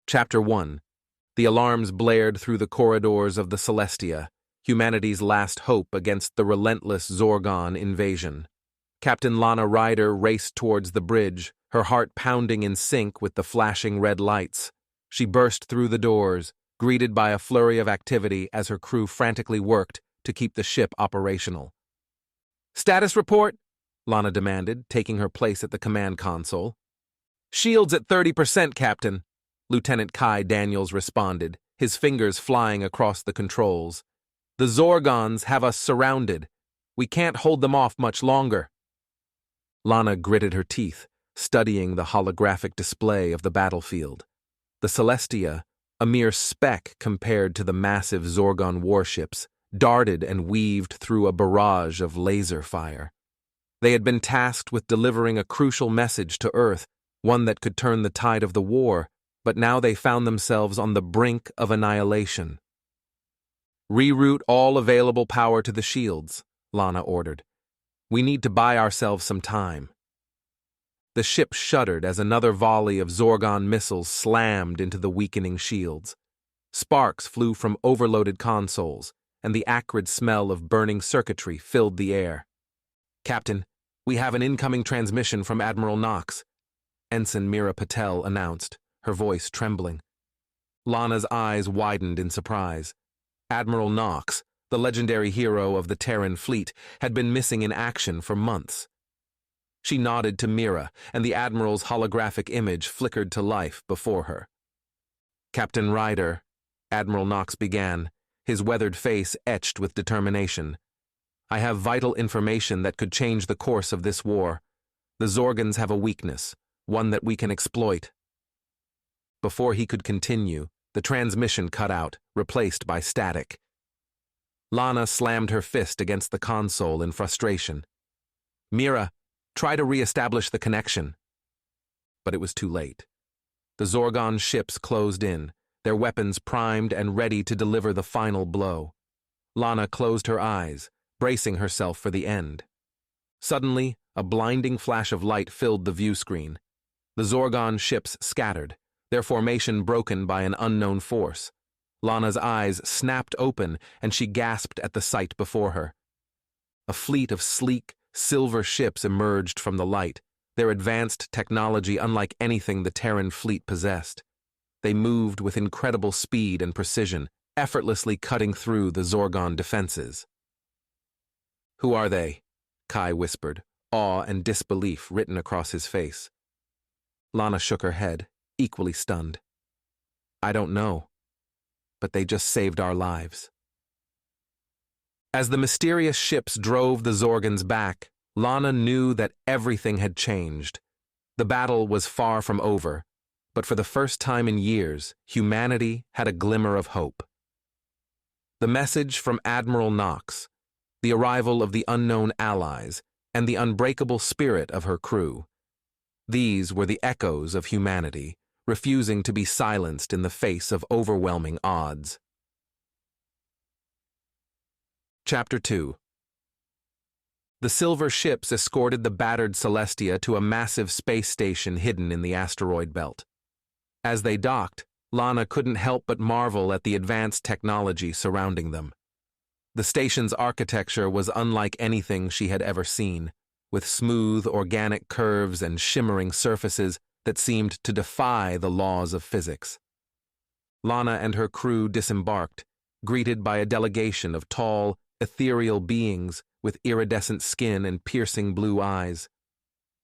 Chapter 1. The alarms blared through the corridors of the Celestia, humanity's last hope against the relentless Zorgon invasion. Captain Lana Ryder raced towards the bridge, her heart pounding in sync with the flashing red lights. She burst through the doors, greeted by a flurry of activity as her crew frantically worked to keep the ship operational. "Status report?" Lana demanded, taking her place at the command console. "Shields at 30%, Captain," Lieutenant Kai Daniels responded, his fingers flying across the controls. "The Zorgons have us surrounded. We can't hold them off much longer." Lana gritted her teeth, studying the holographic display of the battlefield. The Celestia, a mere speck compared to the massive Zorgon warships, darted and weaved through a barrage of laser fire. They had been tasked with delivering a crucial message to Earth, one that could turn the tide of the war, but now they found themselves on the brink of annihilation. "Reroute all available power to the shields," Lana ordered. "We need to buy ourselves some time." The ship shuddered as another volley of Zorgon missiles slammed into the weakening shields. Sparks flew from overloaded consoles, and the acrid smell of burning circuitry filled the air. "Captain, we have an incoming transmission from Admiral Knox," Ensign Mira Patel announced, her voice trembling. Lana's eyes widened in surprise. Admiral Knox, the legendary hero of the Terran fleet, had been missing in action for months. She nodded to Mira, and the Admiral's holographic image flickered to life before her. "Captain Ryder," Admiral Knox began, his weathered face etched with determination. "I have vital information that could change the course of this war. The Zorgons have a weakness, one that we can exploit." Before he could continue, the transmission cut out, replaced by static. Lana slammed her fist against the console in frustration. "Mira, try to re-establish the connection." But it was too late. The Zorgon ships closed in, their weapons primed and ready to deliver the final blow. Lana closed her eyes, bracing herself for the end. Suddenly, a blinding flash of light filled the view screen. The Zorgon ships scattered, their formation broken by an unknown force. Lana's eyes snapped open, and she gasped at the sight before her. A fleet of sleek, silver ships emerged from the light, their advanced technology unlike anything the Terran fleet possessed. They moved with incredible speed and precision, effortlessly cutting through the Zorgon defenses. "Who are they?" Kai whispered, awe and disbelief written across his face. Lana shook her head, equally stunned. "I don't know, but they just saved our lives." As the mysterious ships drove the Zorgons back, Lana knew that everything had changed. The battle was far from over, but for the first time in years, humanity had a glimmer of hope. The message from Admiral Knox, the arrival of the unknown allies, and the unbreakable spirit of her crew. These were the echoes of humanity, refusing to be silenced in the face of overwhelming odds. Chapter 2. The silver ships escorted the battered Celestia to a massive space station hidden in the asteroid belt. As they docked, Lana couldn't help but marvel at the advanced technology surrounding them. The station's architecture was unlike anything she had ever seen, with smooth, organic curves and shimmering surfaces that seemed to defy the laws of physics. Lana and her crew disembarked, greeted by a delegation of tall, ethereal beings with iridescent skin and piercing blue eyes.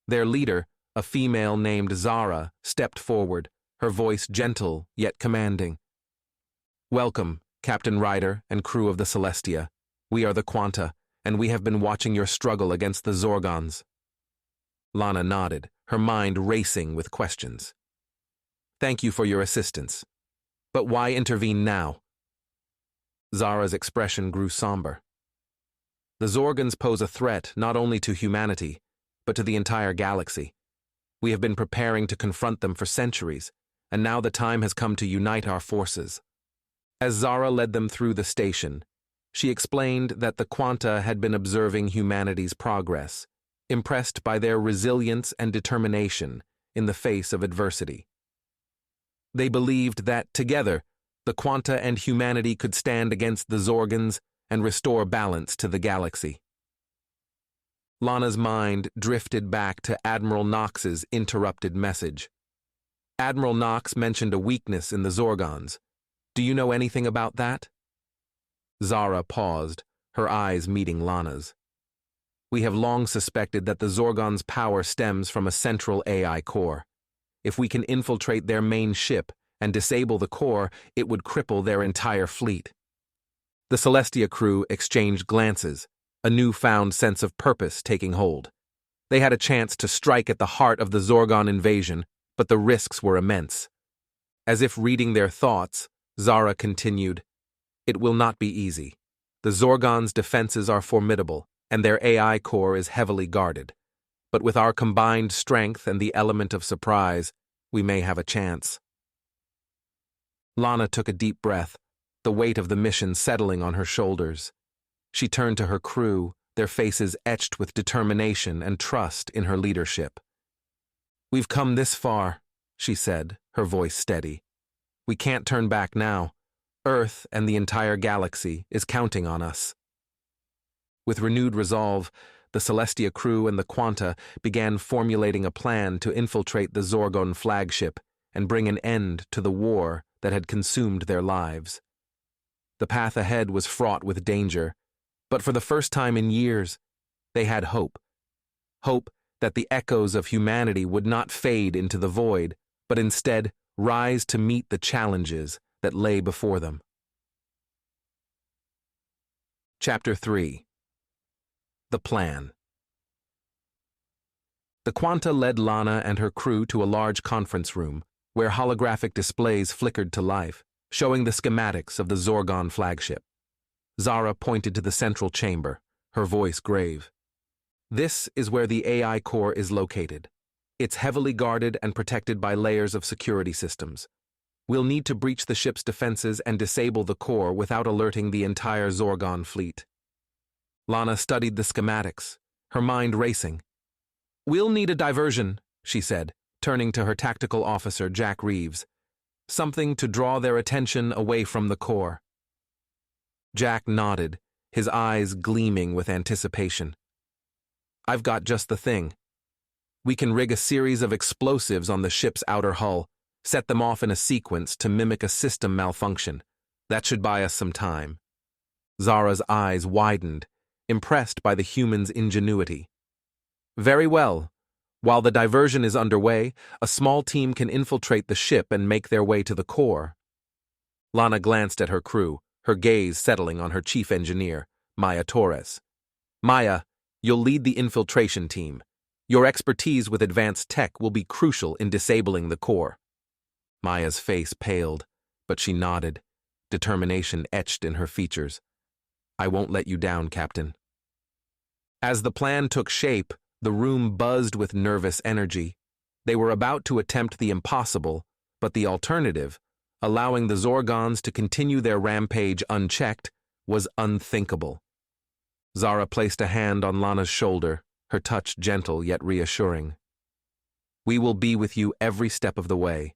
Their leader, a female named Zara, stepped forward, her voice gentle yet commanding. "Welcome, Captain Ryder and crew of the Celestia. We are the Quanta, and we have been watching your struggle against the Zorgons." Lana nodded, her mind racing with questions. "Thank you for your assistance. But why intervene now?" Zara's expression grew somber. "The Zorgons pose a threat not only to humanity, but to the entire galaxy. We have been preparing to confront them for centuries, and now the time has come to unite our forces." As Zara led them through the station, she explained that the Quanta had been observing humanity's progress, impressed by their resilience and determination in the face of adversity. They believed that, together, the Quanta and humanity could stand against the Zorgons and restore balance to the galaxy. Lana's mind drifted back to Admiral Knox's interrupted message. Admiral Knox mentioned a weakness in the Zorgons. Do you know anything about that? Zara paused, her eyes meeting Lana's. We have long suspected that the Zorgons' power stems from a central AI core. If we can infiltrate their main ship and disable the core, it would cripple their entire fleet. The Celestia crew exchanged glances, a newfound sense of purpose taking hold. They had a chance to strike at the heart of the Zorgon invasion, but the risks were immense. As if reading their thoughts, Zara continued, "It will not be easy. The Zorgons' defenses are formidable, and their AI core is heavily guarded. But with our combined strength and the element of surprise, we may have a chance." Lana took a deep breath, the weight of the mission settling on her shoulders. She turned to her crew, their faces etched with determination and trust in her leadership. "We've come this far," she said, her voice steady. "We can't turn back now. Earth and the entire galaxy is counting on us." With renewed resolve, the Celestia crew and the Quanta began formulating a plan to infiltrate the Zorgon flagship and bring an end to the war that had consumed their lives. The path ahead was fraught with danger, but for the first time in years, they had hope. Hope that the echoes of humanity would not fade into the void, but instead rise to meet the challenges that lay before them. Chapter 3. The Plan. The Quanta led Lana and her crew to a large conference room, where holographic displays flickered to life, showing the schematics of the Zorgon flagship. Zara pointed to the central chamber, her voice grave. "This is where the AI core is located. It's heavily guarded and protected by layers of security systems. We'll need to breach the ship's defenses and disable the core without alerting the entire Zorgon fleet." Lana studied the schematics, her mind racing. "We'll need a diversion," she said, turning to her tactical officer, Jack Reeves. "Something to draw their attention away from the core." Jack nodded, his eyes gleaming with anticipation. "I've got just the thing. We can rig a series of explosives on the ship's outer hull, set them off in a sequence to mimic a system malfunction. That should buy us some time." Zara's eyes widened, impressed by the human's ingenuity. "Very well. While the diversion is underway, a small team can infiltrate the ship and make their way to the core." Lana glanced at her crew, her gaze settling on her chief engineer, Maya Torres. "Maya, you'll lead the infiltration team. Your expertise with advanced tech will be crucial in disabling the core." Maya's face paled, but she nodded, determination etched in her features. "I won't let you down, Captain." As the plan took shape, the room buzzed with nervous energy. They were about to attempt the impossible, but the alternative, allowing the Zorgons to continue their rampage unchecked, was unthinkable. Zara placed a hand on Lana's shoulder, her touch gentle yet reassuring. "We will be with you every step of the way.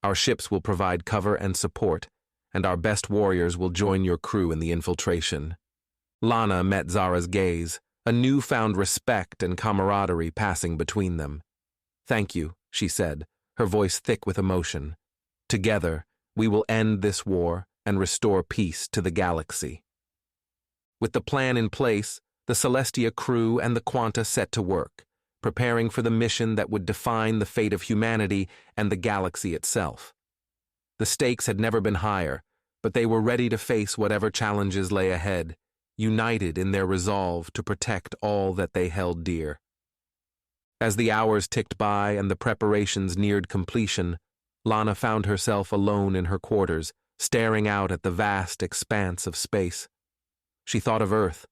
Our ships will provide cover and support, and our best warriors will join your crew in the infiltration." Lana met Zara's gaze, a newfound respect and camaraderie passing between them. "Thank you," she said, her voice thick with emotion. "Together, we will end this war and restore peace to the galaxy." With the plan in place, the Celestia crew and the Quanta set to work, preparing for the mission that would define the fate of humanity and the galaxy itself. The stakes had never been higher, but they were ready to face whatever challenges lay ahead, united in their resolve to protect all that they held dear. As the hours ticked by and the preparations neared completion, Lana found herself alone in her quarters, staring out at the vast expanse of space. She thought of Earth,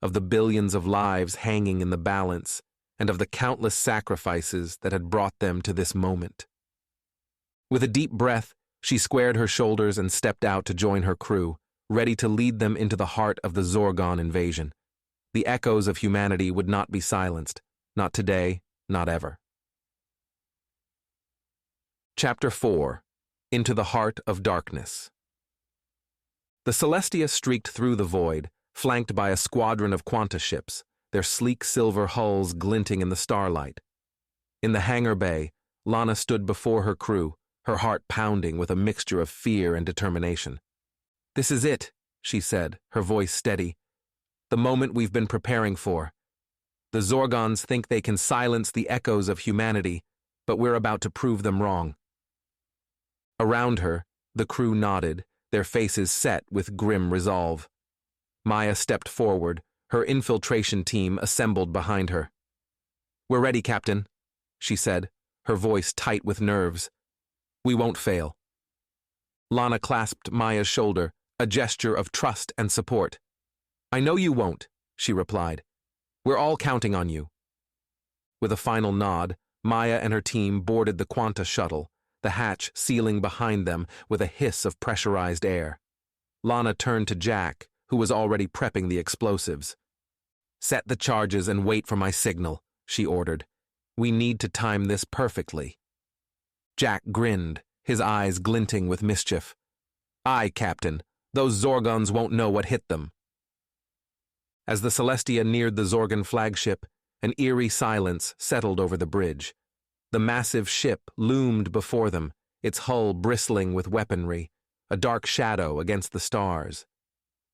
of the billions of lives hanging in the balance, and of the countless sacrifices that had brought them to this moment. With a deep breath, she squared her shoulders and stepped out to join her crew, ready to lead them into the heart of the Zorgon invasion. The echoes of humanity would not be silenced, not today, not ever. Chapter 4. into the heart of darkness. The Celestia streaked through the void, flanked by a squadron of Quanta ships, their sleek silver hulls glinting in the starlight. In the hangar bay, Lana stood before her crew, her heart pounding with a mixture of fear and determination. "This is it," she said, her voice steady. "The moment we've been preparing for. The Zorgons think they can silence the echoes of humanity, but we're about to prove them wrong." Around her, the crew nodded, their faces set with grim resolve. Maya stepped forward, her infiltration team assembled behind her. "We're ready, Captain," she said, her voice tight with nerves. "We won't fail." Lana clasped Maya's shoulder, a gesture of trust and support. "I know you won't," she replied. "We're all counting on you." With a final nod, Maya and her team boarded the Quanta shuttle, the hatch sealing behind them with a hiss of pressurized air. Lana turned to Jack, who was already prepping the explosives. "Set the charges and wait for my signal," she ordered. "We need to time this perfectly." Jack grinned, his eyes glinting with mischief. "Aye, Captain. Those Zorgons won't know what hit them." As the Celestia neared the Zorgon flagship, an eerie silence settled over the bridge. The massive ship loomed before them, its hull bristling with weaponry, a dark shadow against the stars.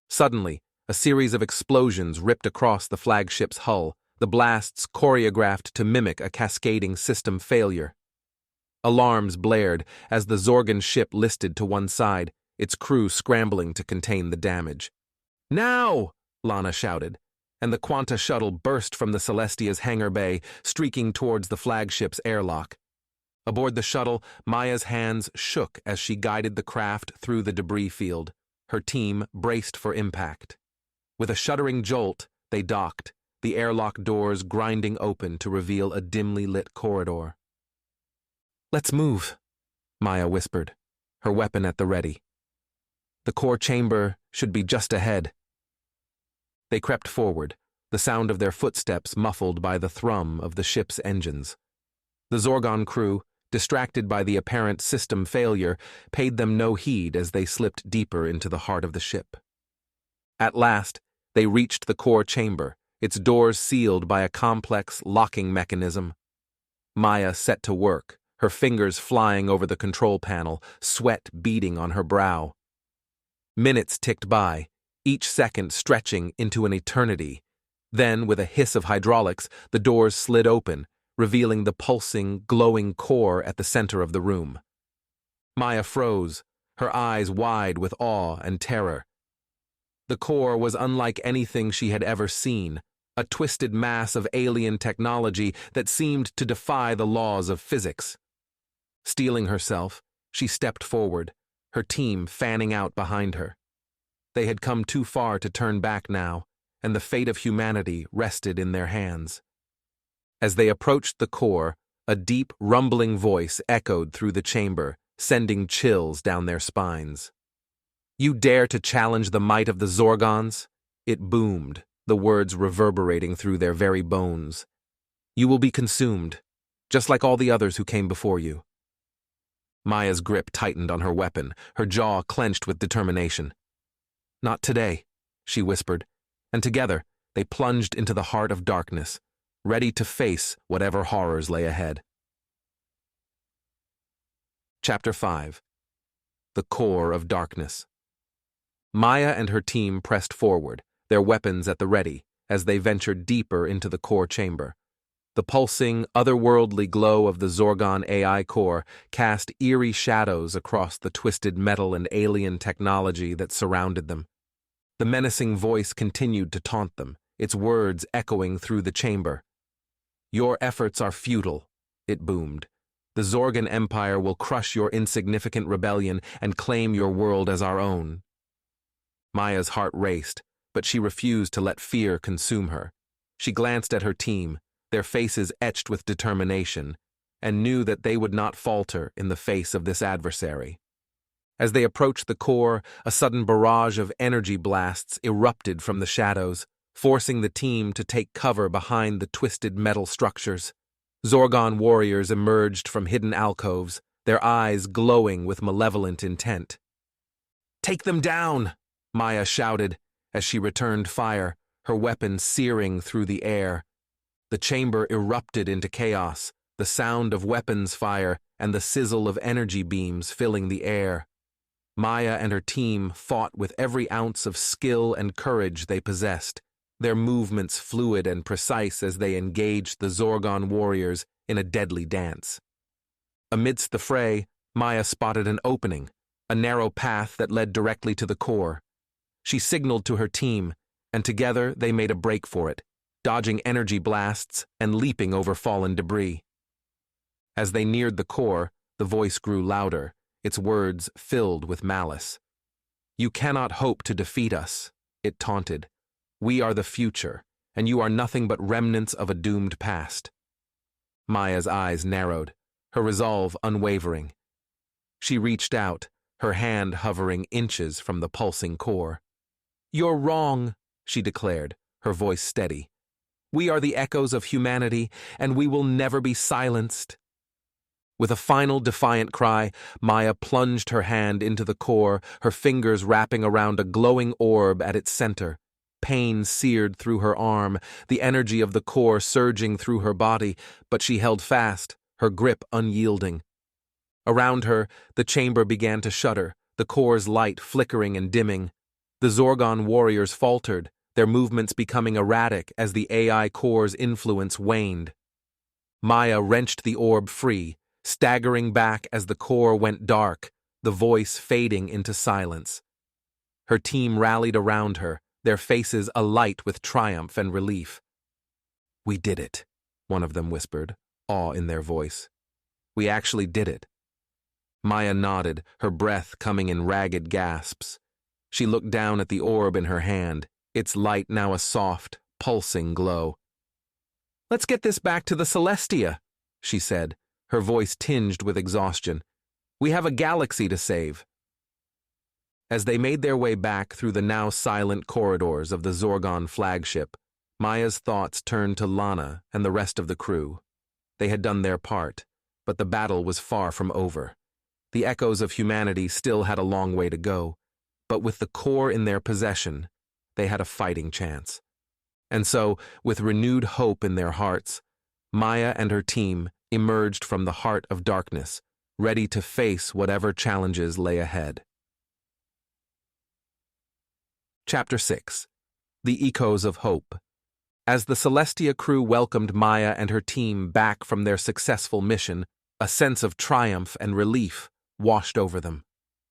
Suddenly, a series of explosions ripped across the flagship's hull, the blasts choreographed to mimic a cascading system failure. Alarms blared as the Zorgon ship listed to one side, its crew scrambling to contain the damage. "Now!" Lana shouted, and the Quanta shuttle burst from the Celestia's hangar bay, streaking towards the flagship's airlock. Aboard the shuttle, Maya's hands shook as she guided the craft through the debris field. Her team braced for impact. With a shuddering jolt, they docked, the airlock doors grinding open to reveal a dimly lit corridor. "Let's move," Maya whispered, her weapon at the ready. "The core chamber should be just ahead." They crept forward, the sound of their footsteps muffled by the thrum of the ship's engines. The Zorgon crew, distracted by the apparent system failure, paid them no heed as they slipped deeper into the heart of the ship. At last, they reached the core chamber, its doors sealed by a complex locking mechanism. Maya set to work, her fingers flying over the control panel, sweat beading on her brow. Minutes ticked by, each second stretching into an eternity. Then, with a hiss of hydraulics, the doors slid open, revealing the pulsing, glowing core at the center of the room. Maya froze, her eyes wide with awe and terror. The core was unlike anything she had ever seen, a twisted mass of alien technology that seemed to defy the laws of physics. Steeling herself, she stepped forward, her team fanning out behind her. They had come too far to turn back now, and the fate of humanity rested in their hands. As they approached the core, a deep, rumbling voice echoed through the chamber, sending chills down their spines. "You dare to challenge the might of the Zorgons?" It boomed, the words reverberating through their very bones. "You will be consumed, just like all the others who came before you." Maya's grip tightened on her weapon, her jaw clenched with determination. "Not today," she whispered, and together they plunged into the heart of darkness, ready to face whatever horrors lay ahead. Chapter 5. The Core of Darkness. Maya and her team pressed forward, their weapons at the ready, as they ventured deeper into the core chamber. The pulsing, otherworldly glow of the Zorgon AI core cast eerie shadows across the twisted metal and alien technology that surrounded them. The menacing voice continued to taunt them, its words echoing through the chamber. "Your efforts are futile," it boomed. "The Zorgon Empire will crush your insignificant rebellion and claim your world as our own." Maya's heart raced, but she refused to let fear consume her. She glanced at her team, their faces etched with determination, and knew that they would not falter in the face of this adversary. As they approached the core, a sudden barrage of energy blasts erupted from the shadows, forcing the team to take cover behind the twisted metal structures. Zorgon warriors emerged from hidden alcoves, their eyes glowing with malevolent intent. "Take them down!" Maya shouted as she returned fire, her weapon searing through the air. The chamber erupted into chaos, the sound of weapons fire and the sizzle of energy beams filling the air. Maya and her team fought with every ounce of skill and courage they possessed, their movements fluid and precise as they engaged the Zorgon warriors in a deadly dance. Amidst the fray, Maya spotted an opening, a narrow path that led directly to the core. She signaled to her team, and together they made a break for it, dodging energy blasts and leaping over fallen debris. As they neared the core, the voice grew louder, its words filled with malice. "You cannot hope to defeat us," it taunted. "We are the future, and you are nothing but remnants of a doomed past." Maya's eyes narrowed, her resolve unwavering. She reached out, her hand hovering inches from the pulsing core. "You're wrong," she declared, her voice steady. "We are the echoes of humanity, and we will never be silenced." With a final defiant cry, Maya plunged her hand into the core, her fingers wrapping around a glowing orb at its center. Pain seared through her arm, the energy of the core surging through her body, but she held fast, her grip unyielding. Around her, the chamber began to shudder, the core's light flickering and dimming. The Zorgon warriors faltered, their movements becoming erratic as the AI core's influence waned. Maya wrenched the orb free, staggering back as the core went dark, the voice fading into silence. Her team rallied around her, their faces alight with triumph and relief. "We did it," one of them whispered, awe in their voice. "We actually did it." Maya nodded, her breath coming in ragged gasps. She looked down at the orb in her hand, its light now a soft, pulsing glow. "Let's get this back to the Celestia," she said, her voice tinged with exhaustion. "We have a galaxy to save." As they made their way back through the now silent corridors of the Zorgon flagship, Maya's thoughts turned to Lana and the rest of the crew. They had done their part, but the battle was far from over. The echoes of humanity still had a long way to go, but with the core in their possession, they had a fighting chance. And so, with renewed hope in their hearts, Maya and her team emerged from the heart of darkness, ready to face whatever challenges lay ahead. Chapter 6. The Echoes of Hope. As the Celestia crew welcomed Maya and her team back from their successful mission, a sense of triumph and relief washed over them.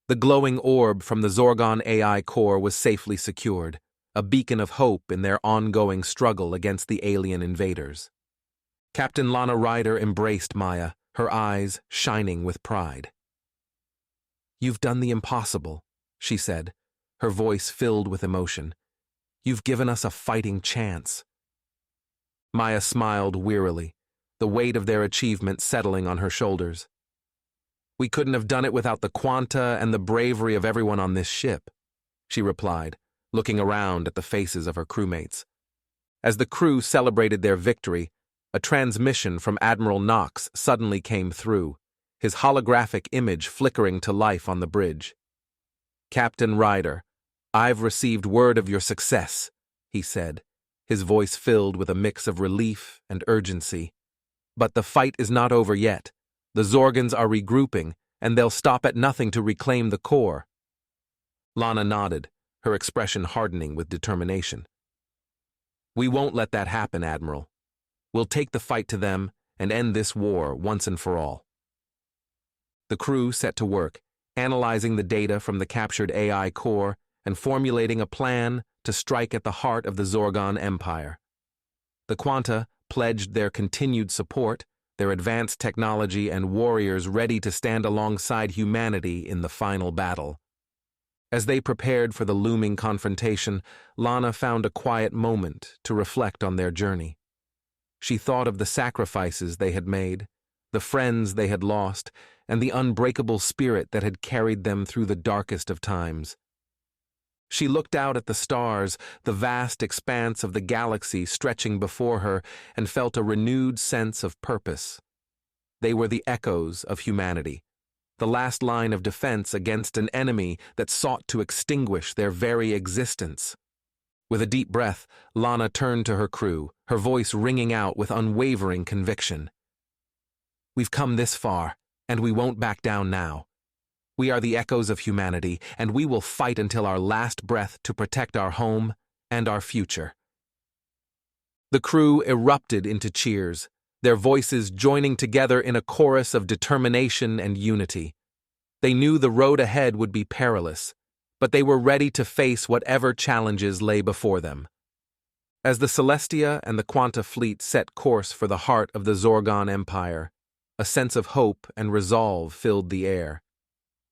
The glowing orb from the Zorgon AI core was safely secured, a beacon of hope in their ongoing struggle against the alien invaders. Captain Lana Ryder embraced Maya, her eyes shining with pride. "You've done the impossible," she said, her voice filled with emotion. "You've given us a fighting chance." Maya smiled wearily, the weight of their achievement settling on her shoulders. "We couldn't have done it without the quanta and the bravery of everyone on this ship," she replied, looking around at the faces of her crewmates. As the crew celebrated their victory, a transmission from Admiral Knox suddenly came through, his holographic image flickering to life on the bridge. "Captain Ryder, I've received word of your success," he said, his voice filled with a mix of relief and urgency. "But the fight is not over yet. The Zorgons are regrouping, and they'll stop at nothing to reclaim the core." Lana nodded, her expression hardening with determination. "We won't let that happen, Admiral. We'll take the fight to them and end this war once and for all." The crew set to work, analyzing the data from the captured AI core and formulating a plan to strike at the heart of the Zorgon Empire. The Quanta pledged their continued support, their advanced technology and warriors ready to stand alongside humanity in the final battle. As they prepared for the looming confrontation, Lana found a quiet moment to reflect on their journey. She thought of the sacrifices they had made, the friends they had lost, and the unbreakable spirit that had carried them through the darkest of times. She looked out at the stars, the vast expanse of the galaxy stretching before her, and felt a renewed sense of purpose. They were the echoes of humanity, the last line of defense against an enemy that sought to extinguish their very existence. With a deep breath, Lana turned to her crew, her voice ringing out with unwavering conviction. "We've come this far, and we won't back down now. We are the echoes of humanity, and we will fight until our last breath to protect our home and our future." The crew erupted into cheers, their voices joining together in a chorus of determination and unity. They knew the road ahead would be perilous, but they were ready to face whatever challenges lay before them. As the Celestia and the Quanta fleet set course for the heart of the Zorgon Empire, a sense of hope and resolve filled the air.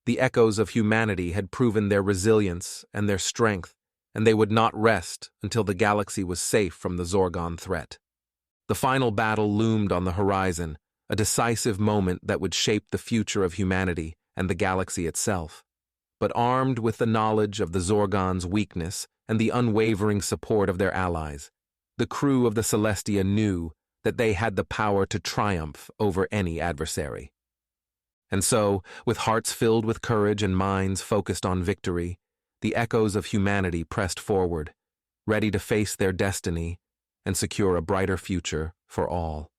The echoes of humanity had proven their resilience and their strength, and they would not rest until the galaxy was safe from the Zorgon threat. The final battle loomed on the horizon, a decisive moment that would shape the future of humanity and the galaxy itself. But armed with the knowledge of the Zorgon's weakness and the unwavering support of their allies, the crew of the Celestia knew that they had the power to triumph over any adversary. And so, with hearts filled with courage and minds focused on victory, the echoes of humanity pressed forward, ready to face their destiny and secure a brighter future for all.